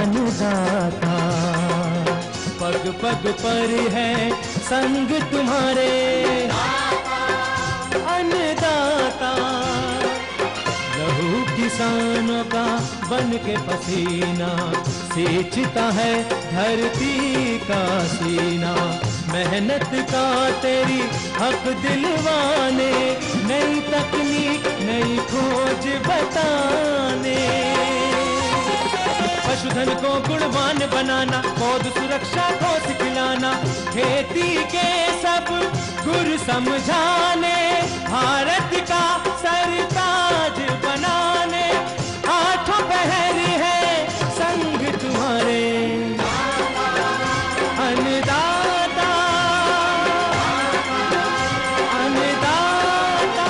अन्नदाता। पग पग पर है संग तुम्हारे अन्नदाता। लहू किसानों का बन के पसीना सींचता है धरती का सीना। मेहनत का तेरी हक दिलवाने, नई तकनीक नई खोज बताने। पशुधन को गुणवान बनाना, पौध सुरक्षा को सिखलाना, खेती के सब गुर समझाने, भारत का सरताज बनाने। आठों पहर है संग तुम्हारे अन्नदाता अन्नदाता।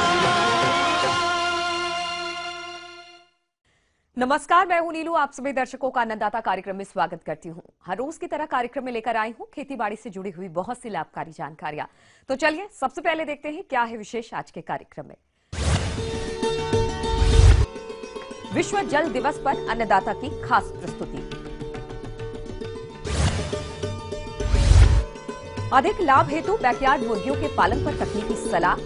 नमस्कार, मैं हूं नीलू। आप सभी दर्शकों का अन्नदाता कार्यक्रम में स्वागत करती हूं। हर रोज की तरह कार्यक्रम में लेकर आई हूं खेती बाड़ी से जुड़ी हुई बहुत सी लाभकारी जानकारियां। तो चलिए सबसे पहले देखते हैं क्या है विशेष आज के कार्यक्रम में। विश्व जल दिवस पर अन्नदाता की खास प्रस्तुति। अधिक लाभ हेतु बैकयार्ड मुर्गियों के पालन पर तकनीकी सलाह।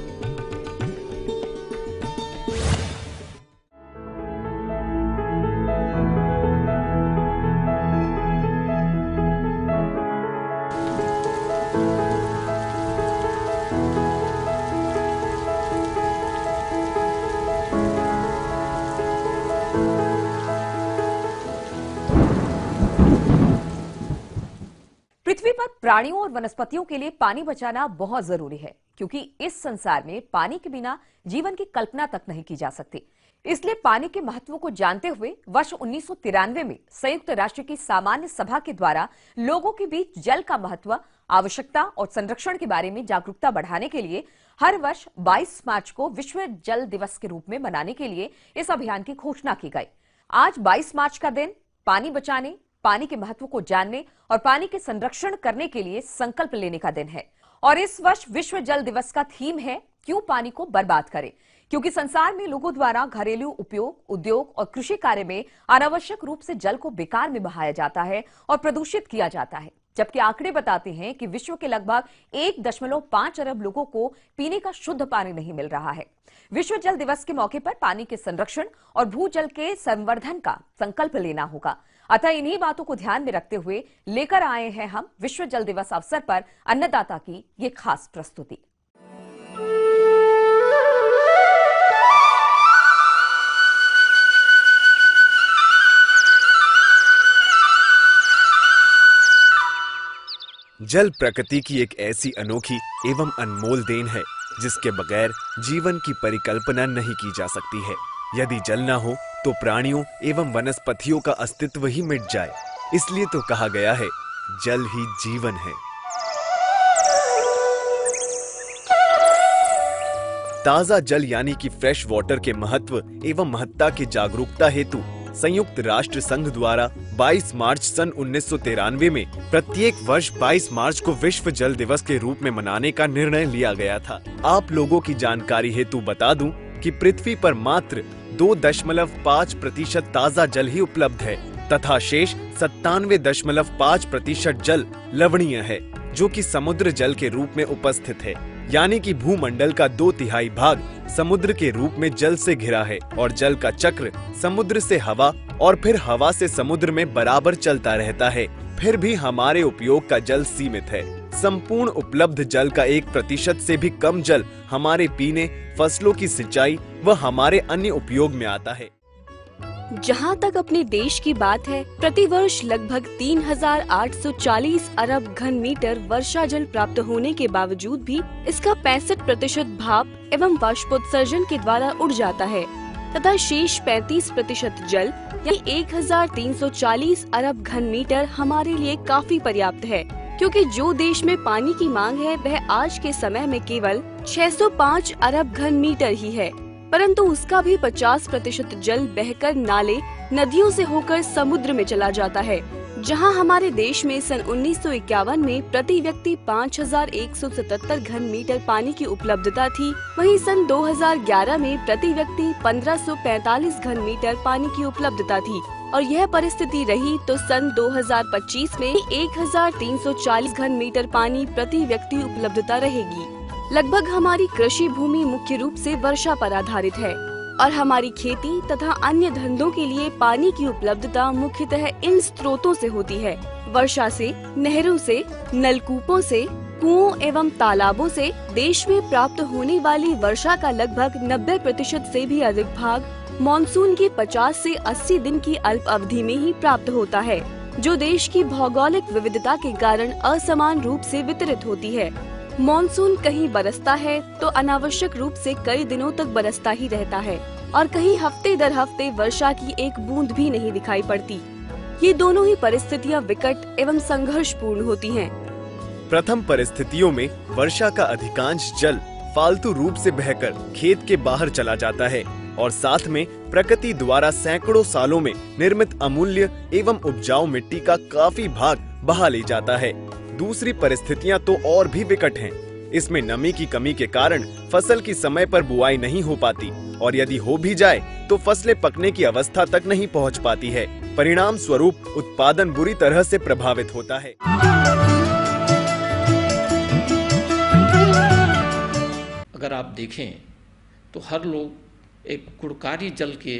पृथ्वी पर प्राणियों और वनस्पतियों के लिए पानी बचाना बहुत जरूरी है, क्योंकि इस संसार में पानी के बिना जीवन की कल्पना तक नहीं की जा सकती। इसलिए पानी के महत्व को जानते हुए वर्ष 1993 में संयुक्त राष्ट्र की सामान्य सभा के द्वारा लोगों के बीच जल का महत्व, आवश्यकता और संरक्षण के बारे में जागरूकता बढ़ाने के लिए हर वर्ष 22 मार्च को विश्व जल दिवस के रूप में मनाने के लिए इस अभियान की घोषणा की गई। आज 22 मार्च का दिन पानी बचाने, पानी के महत्व को जानने और पानी के संरक्षण करने के लिए संकल्प लेने का दिन है। और इस वर्ष विश्व जल दिवस का थीम है क्यों पानी को बर्बाद करें, क्योंकि संसार में लोगों द्वारा घरेलू उपयोग, उद्योग और कृषि कार्य में अनावश्यक रूप से जल को बेकार में बहाया जाता है और प्रदूषित किया जाता है। जबकि आंकड़े बताते हैं कि विश्व के लगभग 1.5 अरब लोगों को पीने का शुद्ध पानी नहीं मिल रहा है। विश्व जल दिवस के मौके पर पानी के संरक्षण और भूजल के संवर्धन का संकल्प लेना होगा। अतः इन्हीं बातों को ध्यान में रखते हुए लेकर आए हैं हम विश्व जल दिवस अवसर पर अन्नदाता की ये खास प्रस्तुति। जल प्रकृति की एक ऐसी अनोखी एवं अनमोल देन है जिसके बगैर जीवन की परिकल्पना नहीं की जा सकती है। यदि जल न हो तो प्राणियों एवं वनस्पतियों का अस्तित्व ही मिट जाए। इसलिए तो कहा गया है, जल ही जीवन है। ताजा जल यानी कि फ्रेश वाटर के महत्व एवं महत्ता की जागरूकता हेतु संयुक्त राष्ट्र संघ द्वारा 22 मार्च सन 1993 में प्रत्येक वर्ष 22 मार्च को विश्व जल दिवस के रूप में मनाने का निर्णय लिया गया था। आप लोगों की जानकारी हेतु बता दूं कि पृथ्वी पर मात्र 2.5% ताजा जल ही उपलब्ध है तथा शेष 97.5% जल लवणीय है, जो कि समुद्र जल के रूप में उपस्थित है। यानी कि भूमंडल का 2/3 भाग समुद्र के रूप में जल से घिरा है और जल का चक्र समुद्र से हवा और फिर हवा से समुद्र में बराबर चलता रहता है। फिर भी हमारे उपयोग का जल सीमित है। संपूर्ण उपलब्ध जल का 1% से भी कम जल हमारे पीने, फसलों की सिंचाई व हमारे अन्य उपयोग में आता है। जहाँ तक अपने देश की बात है, प्रतिवर्ष लगभग 3,840 अरब घन मीटर वर्षा जल प्राप्त होने के बावजूद भी इसका 65% भाप एवं वाष्पोत्सर्जन के द्वारा उड़ जाता है तथा शेष 35% जल यानी 1,340 अरब घन मीटर हमारे लिए काफी पर्याप्त है, क्योंकि जो देश में पानी की मांग है वह आज के समय में केवल 605 अरब घन मीटर ही है, परंतु उसका भी 50% जल बहकर नाले, नदियों से होकर समुद्र में चला जाता है। जहां हमारे देश में सन 1951 में प्रति व्यक्ति 5,177 घन मीटर पानी की उपलब्धता थी, वहीं सन 2011 में प्रति व्यक्ति 1,545 घन मीटर पानी की उपलब्धता थी और यह परिस्थिति रही तो सन 2025 में 1340 घन मीटर पानी प्रति व्यक्ति उपलब्धता रहेगी। लगभग हमारी कृषि भूमि मुख्य रूप से वर्षा पर आधारित है और हमारी खेती तथा अन्य धंधों के लिए पानी की उपलब्धता मुख्यतः इन स्रोतों से होती है। वर्षा से, नहरों से, नलकूपों से, कुओं एवं तालाबों से देश में प्राप्त होने वाली वर्षा का लगभग 90% से भी अधिक भाग मॉनसून की 50 से 80 दिन की अल्प अवधि में ही प्राप्त होता है, जो देश की भौगोलिक विविधता के कारण असमान रूप से वितरित होती है। मॉनसून कहीं बरसता है तो अनावश्यक रूप से कई दिनों तक बरसता ही रहता है और कहीं हफ्ते दर हफ्ते वर्षा की एक बूंद भी नहीं दिखाई पड़ती। ये दोनों ही परिस्थितियाँ विकट एवं संघर्षपूर्ण होती हैं। प्रथम परिस्थितियों में वर्षा का अधिकांश जल फालतू रूप से बहकर खेत के बाहर चला जाता है और साथ में प्रकृति द्वारा सैकड़ों सालों में निर्मित अमूल्य एवं उपजाऊ मिट्टी का काफी भाग बहा ले जाता है। दूसरी परिस्थितियां तो और भी विकट हैं। इसमें नमी की कमी के कारण फसल की समय पर बुआई नहीं हो पाती और यदि हो भी जाए तो फसलें पकने की अवस्था तक नहीं पहुंच पाती है। परिणाम स्वरूप उत्पादन बुरी तरह से प्रभावित होता है। अगर आप देखें तो हर लोग एक गुणकारी जल के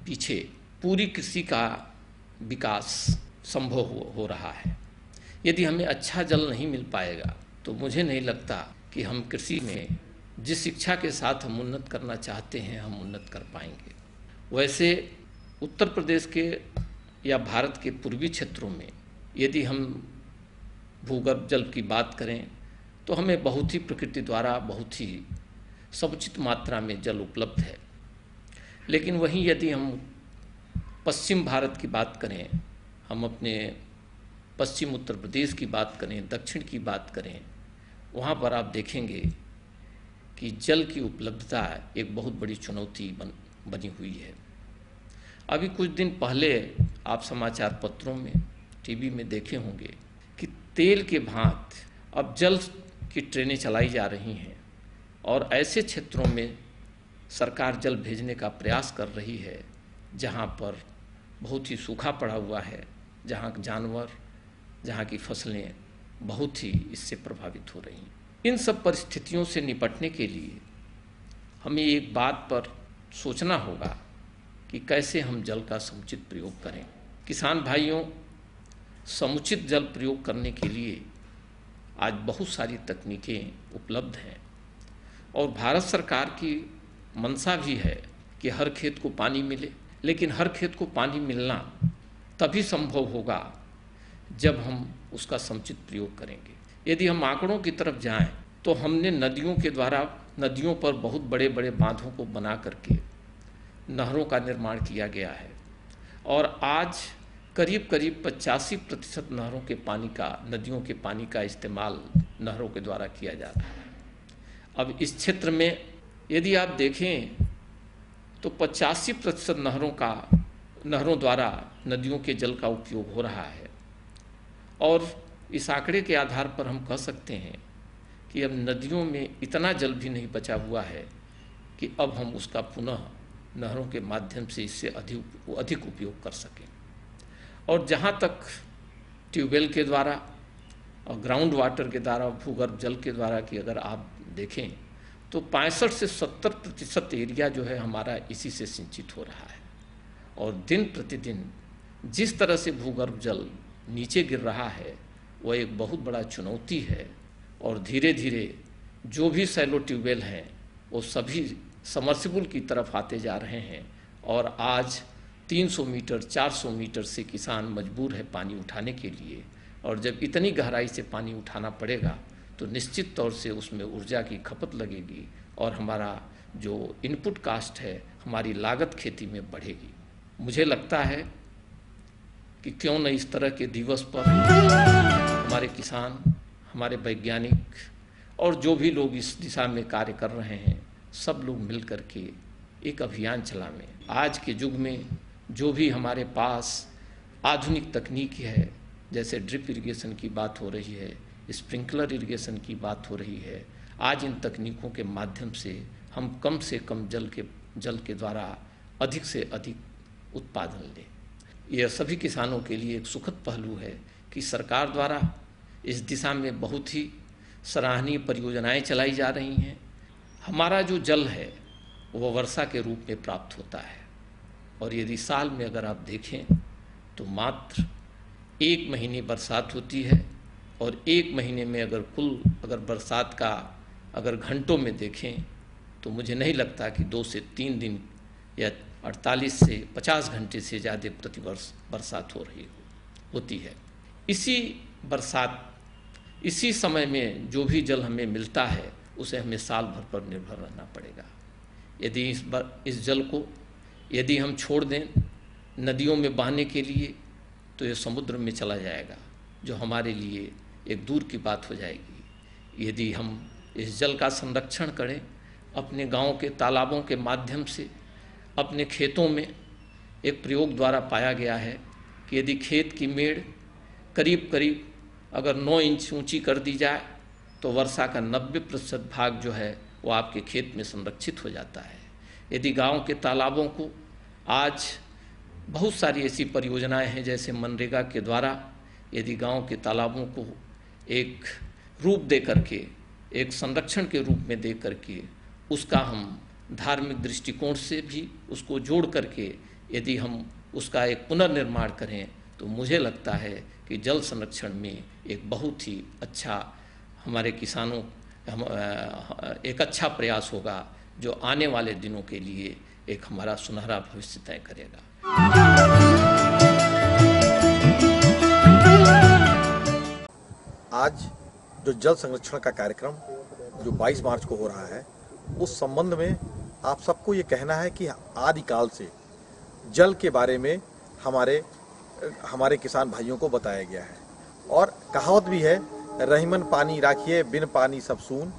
पीछे पूरी कृषि का विकास संभव हो रहा है। यदि हमें अच्छा जल नहीं मिल पाएगा तो मुझे नहीं लगता कि हम कृषि में जिस शिक्षा के साथ हम उन्नत करना चाहते हैं हम उन्नत कर पाएंगे। वैसे उत्तर प्रदेश के या भारत के पूर्वी क्षेत्रों में यदि हम भूगर्भ जल की बात करें तो हमें बहुत ही प्रकृति द्वारा बहुत ही समुचित मात्रा में जल उपलब्ध है। लेकिन वहीं यदि हम पश्चिम भारत की बात करें, हम अपने पश्चिम उत्तर प्रदेश की बात करें, दक्षिण की बात करें, वहाँ पर आप देखेंगे कि जल की उपलब्धता एक बहुत बड़ी चुनौती बनी हुई है। अभी कुछ दिन पहले आप समाचार पत्रों में, टीवी में देखे होंगे कि तेल के भांत अब जल की ट्रेनें चलाई जा रही हैं और ऐसे क्षेत्रों में सरकार जल भेजने का प्रयास कर रही है जहाँ पर बहुत ही सूखा पड़ा हुआ है, जहाँ जानवर, जहाँ की फसलें बहुत ही इससे प्रभावित हो रही हैं। इन सब परिस्थितियों से निपटने के लिए हमें एक बात पर सोचना होगा कि कैसे हम जल का समुचित प्रयोग करें। किसान भाइयों, समुचित जल प्रयोग करने के लिए आज बहुत सारी तकनीकें उपलब्ध हैं और भारत सरकार की मंशा भी है कि हर खेत को पानी मिले, लेकिन हर खेत को पानी मिलना तभी संभव होगा जब हम उसका समुचित प्रयोग करेंगे। यदि हम आंकड़ों की तरफ जाएं तो हमने नदियों के द्वारा नदियों पर बहुत बड़े बड़े बांधों को बना करके नहरों का निर्माण किया गया है और आज करीब करीब 85% नदियों के पानी का इस्तेमाल नहरों के द्वारा किया जा रहा है। अब इस क्षेत्र में यदि आप देखें तो 85% नहरों द्वारा नदियों के जल का उपयोग हो रहा है और इस आंकड़े के आधार पर हम कह सकते हैं कि अब नदियों में इतना जल भी नहीं बचा हुआ है कि अब हम उसका पुनः नहरों के माध्यम से इससे अधिक उपयोग कर सकें। और जहाँ तक ट्यूबवेल के द्वारा और ग्राउंड वाटर के द्वारा, भूगर्भ जल के द्वारा की अगर आप देखें तो 65 से 70% एरिया जो है हमारा इसी से सिंचित हो रहा है और दिन प्रतिदिन जिस तरह से भूगर्भ जल नीचे गिर रहा है वह एक बहुत बड़ा चुनौती है और धीरे धीरे जो भी सैलो ट्यूबवेल हैं वो सभी समर्सिबल की तरफ आते जा रहे हैं और आज 300 मीटर 400 मीटर से किसान मजबूर है पानी उठाने के लिए और जब इतनी गहराई से पानी उठाना पड़ेगा तो निश्चित तौर से उसमें ऊर्जा की खपत लगेगी और हमारा जो इनपुट कास्ट है, हमारी लागत खेती में बढ़ेगी। मुझे लगता है कि क्यों न इस तरह के दिवस पर हमारे किसान, हमारे वैज्ञानिक और जो भी लोग इस दिशा में कार्य कर रहे हैं सब लोग मिल कर के एक अभियान चलावें। आज के युग में जो भी हमारे पास आधुनिक तकनीक है, जैसे ड्रिप इरिगेशन की बात हो रही है, स्प्रिंकलर इरिगेशन की बात हो रही है, आज इन तकनीकों के माध्यम से हम कम से कम जल के द्वारा अधिक से अधिक उत्पादन लें। यह सभी किसानों के लिए एक सुखद पहलू है कि सरकार द्वारा इस दिशा में बहुत ही सराहनीय परियोजनाएं चलाई जा रही हैं। हमारा जो जल है वो वर्षा के रूप में प्राप्त होता है, और यदि साल में अगर आप देखें तो मात्र 1 महीने बरसात होती है, और 1 महीने में अगर बरसात का अगर घंटों में देखें तो मुझे नहीं लगता कि 2 से 3 दिन या 48 से 50 घंटे से ज़्यादा प्रतिवर्ष बरसात होती है। इसी समय में जो भी जल हमें मिलता है उसे हमें साल भर पर निर्भर रहना पड़ेगा। यदि इस जल को यदि हम छोड़ दें नदियों में बहाने के लिए तो ये समुद्र में चला जाएगा, जो हमारे लिए एक दूर की बात हो जाएगी। यदि हम इस जल का संरक्षण करें, अपने गांव के तालाबों के माध्यम से अपने खेतों में एक प्रयोग द्वारा पाया गया है कि यदि खेत की मेड़ करीब करीब अगर 9 इंच ऊंची कर दी जाए तो वर्षा का 90% भाग जो है वो आपके खेत में संरक्षित हो जाता है। यदि गांव के तालाबों को आज बहुत सारी ऐसी परियोजनाएं हैं, जैसे मनरेगा के द्वारा यदि गांव के तालाबों को एक रूप दे करके, एक संरक्षण के रूप में दे करके, उसका हम धार्मिक दृष्टिकोण से भी उसको जोड़ करके यदि हम उसका एक पुनर्निर्माण करें तो मुझे लगता है कि जल संरक्षण में एक बहुत ही अच्छा हमारे किसानों एक अच्छा प्रयास होगा, जो आने वाले दिनों के लिए एक हमारा सुनहरा भविष्य तय करेगा। आज जो जल संरक्षण का कार्यक्रम जो 22 मार्च को हो रहा है, उस संबंध में आप सबको ये कहना है कि आदिकाल से जल के बारे में हमारे किसान भाइयों को बताया गया है, और कहावत भी है, रहीमन पानी राखिए बिन पानी सब सून,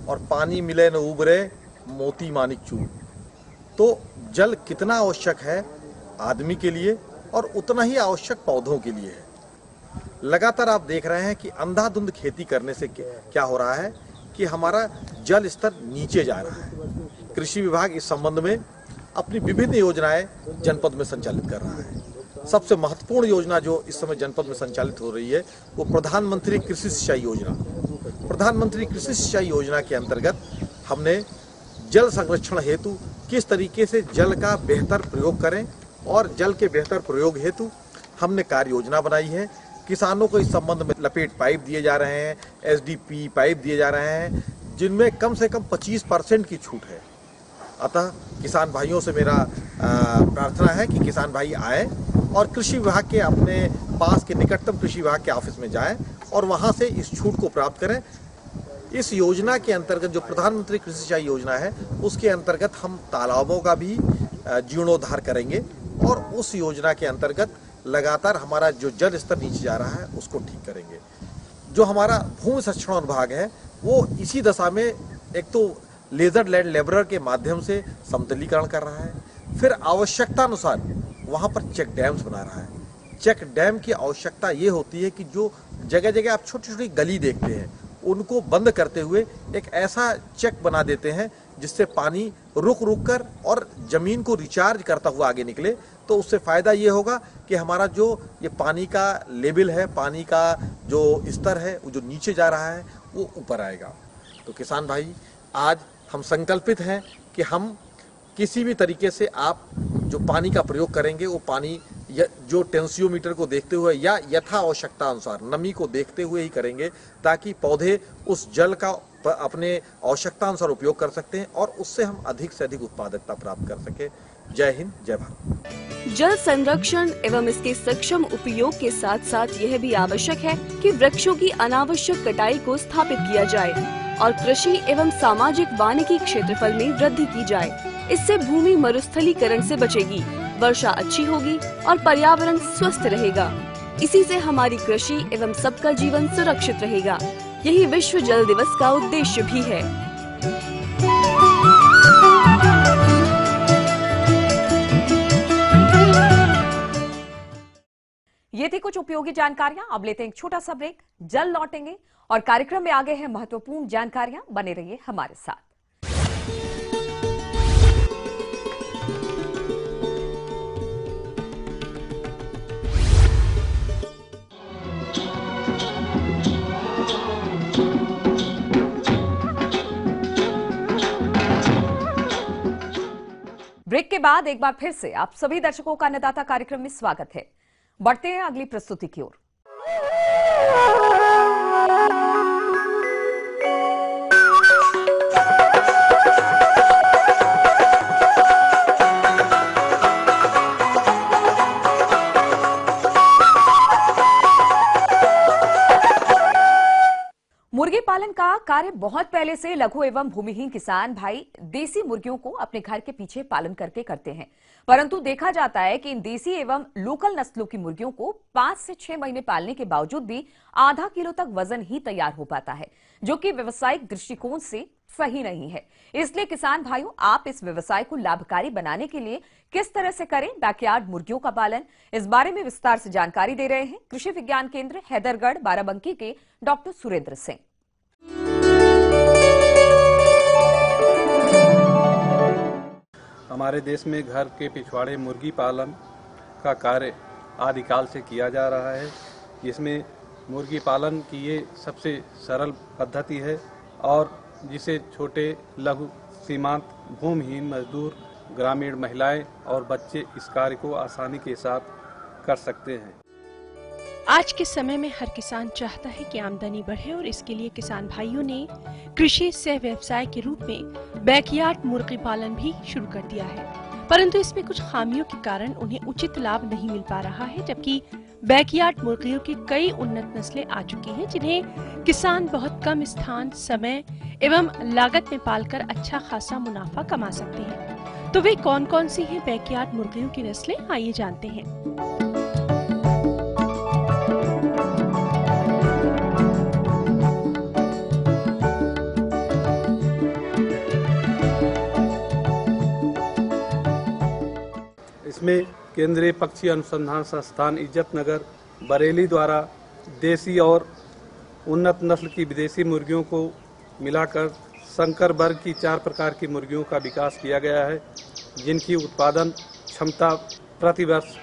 और पानी मिले न उबरे मोती मानिक चून। तो जल कितना आवश्यक है आदमी के लिए और उतना ही आवश्यक पौधों के लिए है। लगातार आप देख रहे हैं कि अंधाधुंध खेती करने से क्या हो रहा है कि हमारा जल स्तर नीचे जा रहा है। कृषि विभाग इस संबंध में अपनी विभिन्न योजनाएं जनपद में संचालित कर रहा है। सबसे महत्वपूर्ण योजना जो इस समय जनपद में संचालित हो रही है वो प्रधानमंत्री कृषि सिंचाई योजना। प्रधानमंत्री कृषि सिंचाई योजना के अंतर्गत हमने जल संरक्षण हेतु किस तरीके से जल का बेहतर प्रयोग करें, और जल के बेहतर प्रयोग हेतु हमने कार्य योजना बनाई है। किसानों को इस संबंध में लपेट पाइप दिए जा रहे हैं, SDP पाइप दिए जा रहे हैं, जिनमें कम से कम 25% की छूट है। अतः किसान भाइयों से मेरा प्रार्थना है कि किसान भाई आए और कृषि विभाग के अपने पास के निकटतम कृषि विभाग के ऑफिस में जाएं और वहां से इस छूट को प्राप्त करें। इस योजना के अंतर्गत जो प्रधानमंत्री कृषि सिंचाई योजना है, उसके अंतर्गत हम तालाबों का भी जीर्णोद्धार करेंगे, और उस योजना के अंतर्गत लगातार हमारा जो जल स्तर नीचे जा रहा है उसको ठीक करेंगे। जो हमारा भूमि संरक्षण विभाग है वो इसी दशा में एक तो लेजर लैंड लेबरर के माध्यम से समतलीकरण कर रहा है, फिर आवश्यकता अनुसार वहां पर चेक डैम्स बना रहा है। चेक डैम की आवश्यकता ये होती है कि जो जगह जगह आप छोटी छोटी गली देखते हैं उनको बंद करते हुए एक ऐसा चेक बना देते हैं जिससे पानी रुक रुक कर और जमीन को रिचार्ज करता हुआ आगे निकले। तो उससे फायदा ये होगा कि हमारा जो ये पानी का लेवल है, पानी का जो स्तर है, वो जो नीचे जा रहा है वो ऊपर आएगा। तो किसान भाई, आज हम संकल्पित हैं कि हम किसी भी तरीके से आप जो पानी का प्रयोग करेंगे वो पानी जो टेंसियोमीटर को देखते हुए या यथा आवश्यकता अनुसार नमी को देखते हुए ही करेंगे, ताकि पौधे उस जल का अपने आवश्यकता अनुसार उपयोग कर सकते हैं और उससे हम अधिक से अधिक उत्पादकता प्राप्त कर सके। जय हिंद, जय भारत। जल संरक्षण एवं इसके सक्षम उपयोग के साथ साथ यह भी आवश्यक है कि वृक्षों की अनावश्यक कटाई को स्थापित किया जाए और कृषि एवं सामाजिक वानिकी क्षेत्रफल में वृद्धि की जाए। इससे भूमि मरुस्थलीकरण से बचेगी, वर्षा अच्छी होगी और पर्यावरण स्वस्थ रहेगा। इसी से हमारी कृषि एवं सबका जीवन सुरक्षित रहेगा। यही विश्व जल दिवस का उद्देश्य भी है। ये थी कुछ उपयोगी जानकारियां। अब लेते हैं एक छोटा सा ब्रेक, जल्द लौटेंगे और कार्यक्रम में आगे हैं महत्वपूर्ण जानकारियां। बने रहिए हमारे साथ। के बाद एक बार फिर से आप सभी दर्शकों का अन्नदाता कार्यक्रम में स्वागत है। बढ़ते हैं अगली प्रस्तुति की ओर। मुर्गी पालन का कार्य बहुत पहले से लघु एवं भूमिहीन किसान भाई देसी मुर्गियों को अपने घर के पीछे पालन करके करते हैं, परंतु देखा जाता है कि इन देसी एवं लोकल नस्लों की मुर्गियों को 5 से 6 महीने पालने के बावजूद भी आधा किलो तक वजन ही तैयार हो पाता है, जो कि व्यवसायिक दृष्टिकोण से सही नहीं है। इसलिए किसान भाइयों, आप इस व्यवसाय को लाभकारी बनाने के लिए किस तरह से करें बैकयार्ड मुर्गियों का पालन, इस बारे में विस्तार से जानकारी दे रहे हैं कृषि विज्ञान केंद्र हैदरगढ़ बाराबंकी के डॉक्टर सुरेंद्र सिंह। हमारे देश में घर के पिछवाड़े मुर्गी पालन का कार्य आदिकाल से किया जा रहा है। इसमें मुर्गी पालन की ये सबसे सरल पद्धति है और जिसे छोटे लघु सीमांत भूमिहीन मजदूर, ग्रामीण महिलाएं और बच्चे इस कार्य को आसानी के साथ कर सकते हैं। आज के समय में हर किसान चाहता है कि आमदनी बढ़े और इसके लिए किसान भाइयों ने कृषि सह व्यवसाय के रूप में बैकयार्ड मुर्गी पालन भी शुरू कर दिया है, परंतु इसमें कुछ खामियों के कारण उन्हें उचित लाभ नहीं मिल पा रहा है। जबकि बैकयार्ड मुर्गियों की कई उन्नत नस्लें आ चुकी हैं, जिन्हें किसान बहुत कम स्थान, समय एवं लागत में पालकर अच्छा खासा मुनाफा कमा सकते हैं। तो वे कौन कौन सी हैं बैकयार्ड मुर्गियों की नस्लें, आइए जानते हैं। इसमें केंद्रीय पक्षी अनुसंधान संस्थान इज्जतनगर बरेली द्वारा देसी और उन्नत नस्ल की विदेशी मुर्गियों को मिलाकर संकर वर्ग की 4 प्रकार की मुर्गियों का विकास किया गया है, जिनकी उत्पादन क्षमता प्रति वर्ष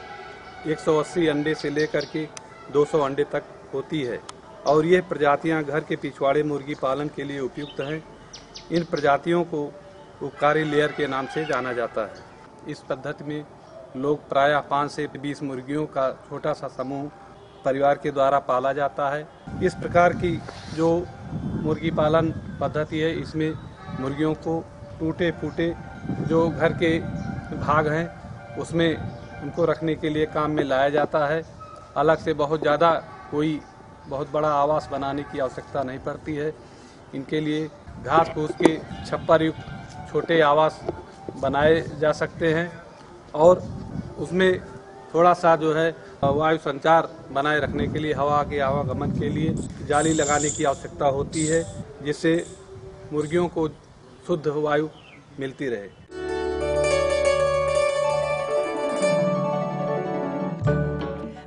180 अंडे से लेकर के 200 अंडे तक होती है और ये प्रजातियां घर के पिछवाड़े मुर्गी पालन के लिए उपयुक्त हैं। इन प्रजातियों को उपकारी लेयर के नाम से जाना जाता है। इस पद्धति में लोग प्रायः 5 से 20 मुर्गियों का छोटा सा समूह परिवार के द्वारा पाला जाता है। इस प्रकार की जो मुर्गी पालन पद्धति है, इसमें मुर्गियों को टूटे फूटे जो घर के भाग हैं उसमें उनको रखने के लिए काम में लाया जाता है। अलग से बहुत ज़्यादा कोई बहुत बड़ा आवास बनाने की आवश्यकता नहीं पड़ती है। इनके लिए घास फूस के छप्पर युक्त छोटे आवास बनाए जा सकते हैं और उसमें थोड़ा सा जो है वायु संचार बनाए रखने के लिए, हवा के आवागमन के लिए जाली लगाने की आवश्यकता होती है, जिससे मुर्गियों को शुद्ध वायु मिलती रहे।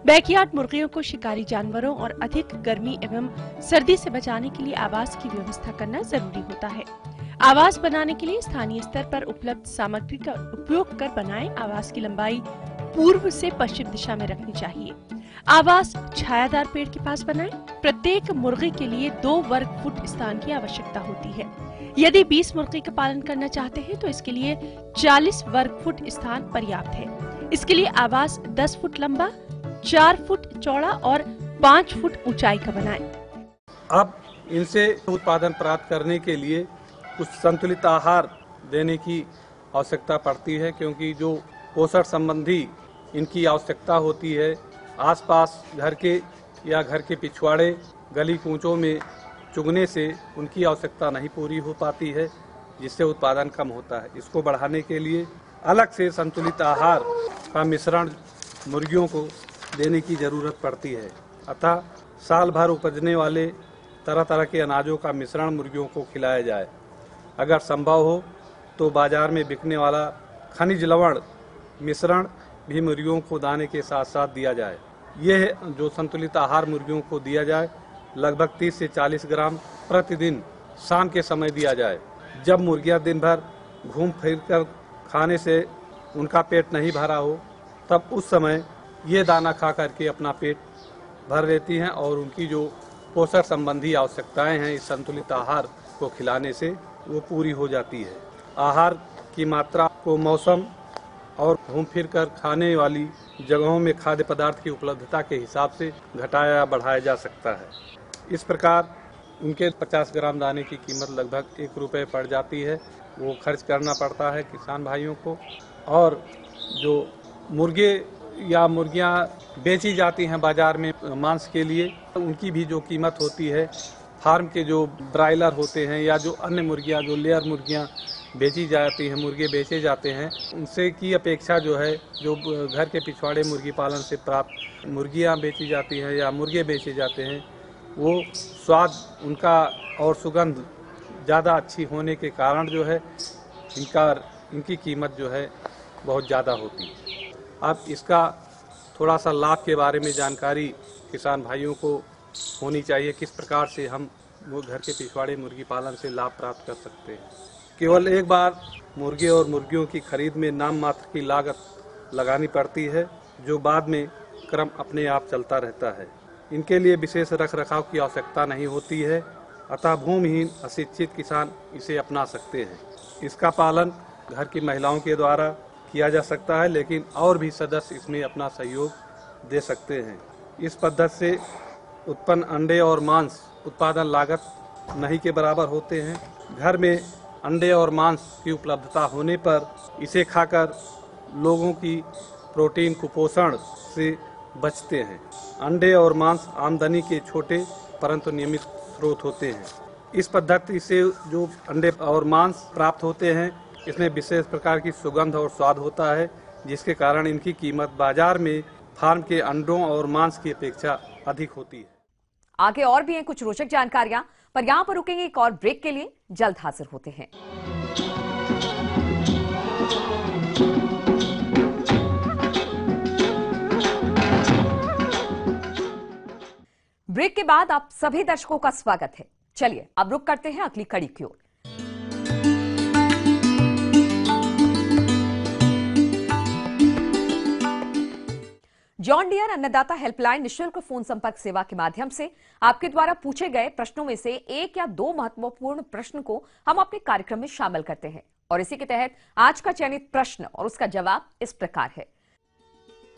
बैकयार्ड मुर्गियों को शिकारी जानवरों और अधिक गर्मी एवं सर्दी से बचाने के लिए आवास की व्यवस्था करना जरूरी होता है। आवास बनाने के लिए स्थानीय स्तर पर उपलब्ध सामग्री का उपयोग कर बनाएं। आवास की लंबाई पूर्व से पश्चिम दिशा में रखनी चाहिए। आवास छायादार पेड़ के पास बनाएं। प्रत्येक मुर्गी के लिए 2 वर्ग फुट स्थान की आवश्यकता होती है। यदि 20 मुर्गी का पालन करना चाहते हैं तो इसके लिए 40 वर्ग फुट स्थान पर्याप्त है। इसके लिए आवास 10 फुट लंबा, 4 फुट चौड़ा और 5 फुट ऊंचाई का बनाएं। अब इनसे उत्पादन प्राप्त करने के लिए कुछ संतुलित आहार देने की आवश्यकता पड़ती है, क्योंकि जो पोषण संबंधी इनकी आवश्यकता होती है, आसपास घर के या घर के पिछवाड़े गली कूचों में चुगने से उनकी आवश्यकता नहीं पूरी हो पाती है, जिससे उत्पादन कम होता है। इसको बढ़ाने के लिए अलग से संतुलित आहार का मिश्रण मुर्गियों को देने की जरूरत पड़ती है। अतः साल भर उपजने वाले तरह तरह के अनाजों का मिश्रण मुर्गियों को खिलाया जाए। अगर संभव हो तो बाजार में बिकने वाला खनिज लवण मिश्रण भी मुर्गियों को दाने के साथ साथ दिया जाए। यह जो संतुलित आहार मुर्गियों को दिया जाए, लगभग 30 से 40 ग्राम प्रतिदिन शाम के समय दिया जाए। जब मुर्गियां दिन भर घूम फिर कर खाने से उनका पेट नहीं भरा हो, तब उस समय ये दाना खा करके अपना पेट भर लेती हैं और उनकी जो पोषण संबंधी आवश्यकताएं हैं इस संतुलित आहार को खिलाने से वो पूरी हो जाती है। आहार की मात्रा को मौसम और घूम फिर कर खाने वाली जगहों में खाद्य पदार्थ की उपलब्धता के हिसाब से घटाया या बढ़ाया जा सकता है। इस प्रकार उनके 50 ग्राम दाने की कीमत लगभग 1 रुपये पड़ जाती है। वो खर्च करना पड़ता है किसान भाइयों को। और जो मुर्गे या मुर्गियां बेची जाती हैं बाजार में मांस के लिए, उनकी भी जो कीमत होती है, फार्म के जो ब्रायलर होते हैं या जो अन्य मुर्गियां, जो लेयर मुर्गियां बेची जाती हैं, मुर्गे बेचे जाते हैं, उनसे की अपेक्षा जो है, जो घर के पिछवाड़े मुर्गी पालन से प्राप्त मुर्गियां बेची जाती हैं या मुर्गे बेचे जाते हैं, वो स्वाद उनका और सुगंध ज़्यादा अच्छी होने के कारण जो है इनकी कीमत जो है बहुत ज़्यादा होती है। अब इसका थोड़ा सा लाभ के बारे में जानकारी किसान भाइयों को होनी चाहिए, किस प्रकार से हम वो घर के पिछवाड़े मुर्गी पालन से लाभ प्राप्त कर सकते हैं। केवल एक बार मुर्गे और मुर्गियों की खरीद में नाम मात्र की लागत लगानी पड़ती है, जो बाद में क्रम अपने आप चलता रहता है। इनके लिए विशेष रख रखाव की आवश्यकता नहीं होती है, अतः भूमिहीन अशिक्षित किसान इसे अपना सकते हैं। इसका पालन घर की महिलाओं के द्वारा किया जा सकता है, लेकिन और भी सदस्य इसमें अपना सहयोग दे सकते हैं। इस पद्धति से उत्पन्न अंडे और मांस उत्पादन लागत नहीं के बराबर होते हैं। घर में अंडे और मांस की उपलब्धता होने पर इसे खाकर लोगों की प्रोटीन कुपोषण से बचते हैं। अंडे और मांस आमदनी के छोटे परंतु नियमित स्रोत होते हैं। इस पद्धति से जो अंडे और मांस प्राप्त होते हैं, इसमें विशेष प्रकार की सुगंध और स्वाद होता है, जिसके कारण इनकी कीमत बाजार में फार्म के अंडों और मांस की अपेक्षा अधिक होती है। आगे और भी हैं कुछ रोचक जानकारियां, पर यहां पर रुकेंगे एक और ब्रेक के लिए। जल्द हाजिर होते हैं। ब्रेक के बाद आप सभी दर्शकों का स्वागत है। चलिए अब रुक करते हैं अगली कड़ी की ओर। जॉन डियर अन्नदाता हेल्पलाइन निःशुल्क फोन संपर्क सेवा के माध्यम से आपके द्वारा पूछे गए प्रश्नों में से 1 या 2 महत्वपूर्ण प्रश्न को हम अपने कार्यक्रम में शामिल करते हैं, और इसी के तहत आज का चयनित प्रश्न और उसका जवाब इस प्रकार है।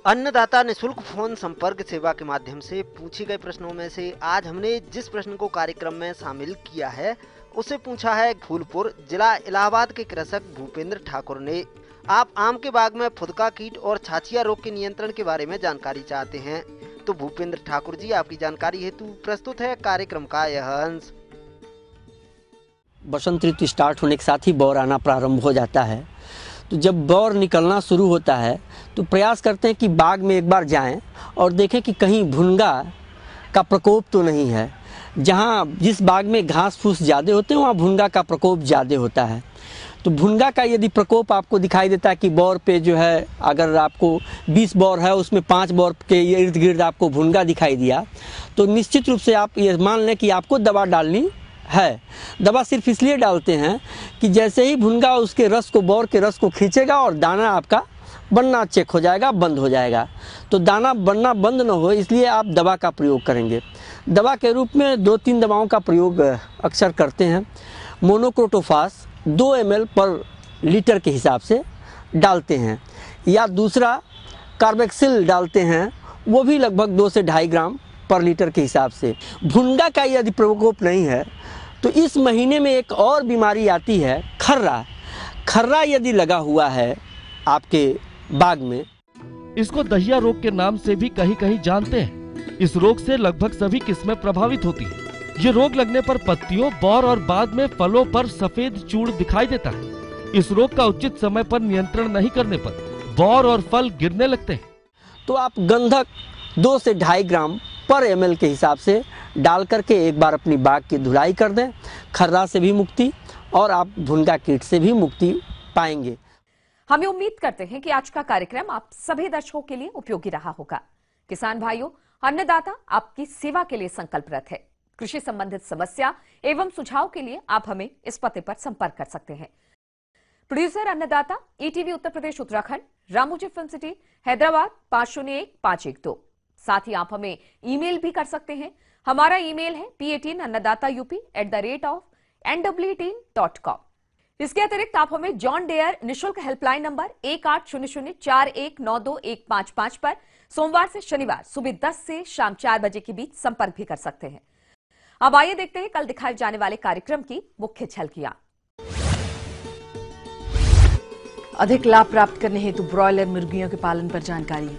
अन्नदाता निःशुल्क फोन संपर्क सेवा के माध्यम से पूछे गए प्रश्नों में से आज हमने जिस प्रश्न को कार्यक्रम में शामिल किया है उसे पूछा है फूलपुर जिला इलाहाबाद के कृषक भूपेंद्र ठाकुर ने। आप आम के बाग में फुदका कीट और छाछिया रोग के नियंत्रण के बारे में जानकारी चाहते हैं, तो भूपेंद्र ठाकुर जी आपकी जानकारी हेतु प्रस्तुत है कार्यक्रम का यह अंश। बसंत ऋतु स्टार्ट होने के साथ ही बौर आना प्रारंभ हो जाता है। तो जब बौर निकलना शुरू होता है तो प्रयास करते हैं कि बाग में एक बार जाएं और देखें कि कहीं भुनगा का प्रकोप तो नहीं है। जहाँ जिस बाग में घास फूस ज़्यादा होते हैं वहाँ भुनगा का प्रकोप ज़्यादा होता है। तो भुनगा का यदि प्रकोप आपको दिखाई देता है कि बौर पे जो है, अगर आपको 20 बौर है उसमें 5 बौर के इर्द गिर्द आपको भुनगा दिखाई दिया, तो निश्चित रूप से आप ये मान लें कि आपको दवा डालनी है। दवा सिर्फ इसलिए डालते हैं कि जैसे ही भुनगा उसके रस को, बौर के रस को खींचेगा और दाना आपका बनना चेक हो जाएगा, बंद हो जाएगा। तो दाना बनना बंद न हो इसलिए आप दवा का प्रयोग करेंगे। दवा के रूप में 2-3 दवाओं का प्रयोग अक्सर करते हैं। मोनोक्रोटोफास 2 ml पर लीटर के हिसाब से डालते हैं, या दूसरा कार्बेक्सिल डालते हैं, वो भी लगभग 2 से 2.5 ग्राम पर लीटर के हिसाब से। भुनगा का यदि प्रकोप नहीं है तो इस महीने में एक और बीमारी आती है, खर्रा। खर्रा यदि लगा हुआ है आपके बाग में, इसको दहिया रोग के नाम से भी कहीं कहीं जानते हैं। इस रोग से लगभग सभी किस्में प्रभावित होती हैं। ये रोग लगने पर पत्तियों, बौर और बाद में फलों पर सफेद चूड़ दिखाई देता है। इस रोग का उचित समय पर नियंत्रण नहीं करने पर बौर और फल गिरने लगते हैं। तो आप गंधक 2 से 2.5 ग्राम पर ml के हिसाब से डाल करके एक बार अपनी बाग की धुलाई कर दें। खर्रा से भी मुक्ति और आप भुनगा कीट से भी मुक्ति पाएंगे। हमें उम्मीद करते हैं कि आज का कार्यक्रम आप सभी दर्शकों के लिए उपयोगी रहा होगा। किसान भाइयों, अन्नदाता आपकी सेवा के लिए संकल्परत है। कृषि संबंधित समस्या एवं सुझाव के लिए आप हमें इस पते पर संपर्क कर सकते हैं। प्रोड्यूसर अन्नदाता, ETV Uttar Pradesh Uttarakhand, Ramoji film city, Hyderabad 501512। साथ ही आप हमें ईमेल भी कर सकते हैं। हमारा ईमेल है p18annadaataup@nw18.com। इसके अतिरिक्त आप हमें जॉन डेयर निशुल्क हेल्पलाइन नंबर 180041921555 पर सोमवार से शनिवार सुबह 10 से शाम 4 बजे के बीच संपर्क भी कर सकते हैं। अब आइए देखते हैं कल दिखाए जाने वाले कार्यक्रम की मुख्य झलकियां। अधिक लाभ प्राप्त करने हेतु ब्रॉयलर मुर्गियों के पालन पर जानकारी।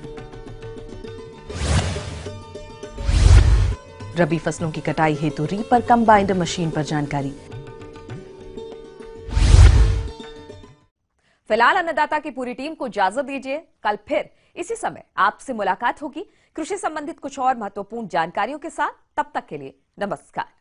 रबी फसलों की कटाई हेतु रीपर कंबाइंड मशीन पर जानकारी। फिलहाल अन्नदाता की पूरी टीम को इजाजत दीजिए। कल फिर इसी समय आपसे मुलाकात होगी कृषि संबंधित कुछ और महत्वपूर्ण जानकारियों के साथ। तब तक के लिए नमस्कार।